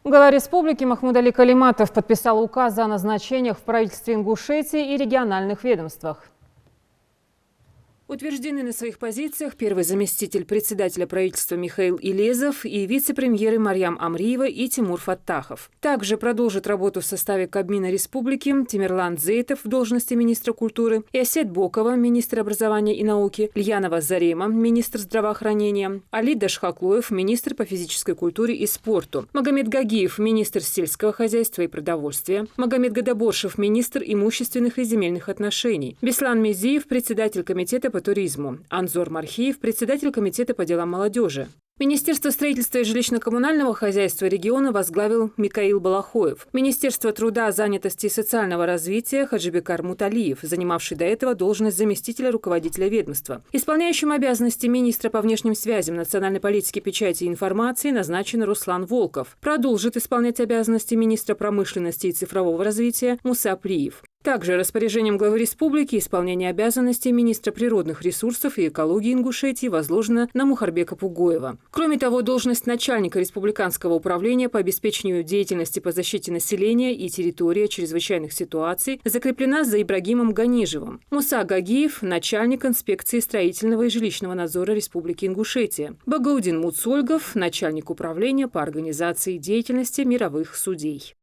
Глава республики Махмуд Али Калиматов подписал указ о назначениях в правительстве Ингушетии и региональных ведомствах. Утверждены на своих позициях первый заместитель председателя правительства Михаил Илезов и вице-премьеры Марьям Амриева и Тимур Фаттахов. Также продолжит работу в составе Кабмина республики Тимирлан Зейтов в должности министра культуры, Иосет Бокова, министр образования и науки, Льянова Зарема, министр здравоохранения, Али Дашхаклоев, министр по физической культуре и спорту, Магомед Гагиев, министр сельского хозяйства и продовольствия, Магомед Гадаборшев, министр имущественных и земельных отношений, Беслан Мезиев, председатель комитета по туризму, Анзор Мархиев, председатель комитета по делам молодежи. Министерство строительства и жилищно-коммунального хозяйства региона возглавил Микаил Балахоев. Министерство труда, занятости и социального развития Хаджибекар Муталиев, занимавший до этого должность заместителя руководителя ведомства. Исполняющим обязанности министра по внешним связям, национальной политике, печати и информации назначен Руслан Волков. Продолжит исполнять обязанности министра промышленности и цифрового развития Муса Аплиев. Также распоряжением главы республики исполнение обязанностей министра природных ресурсов и экологии Ингушетии возложено на Мухарбека Пугоева. Кроме того, должность начальника республиканского управления по обеспечению деятельности по защите населения и территории чрезвычайных ситуаций закреплена за Ибрагимом Ганижевым. Муса Гагиев – начальник инспекции строительного и жилищного надзора Республики Ингушетия. Багаудин Муцольгов – начальник управления по организации деятельности мировых судей.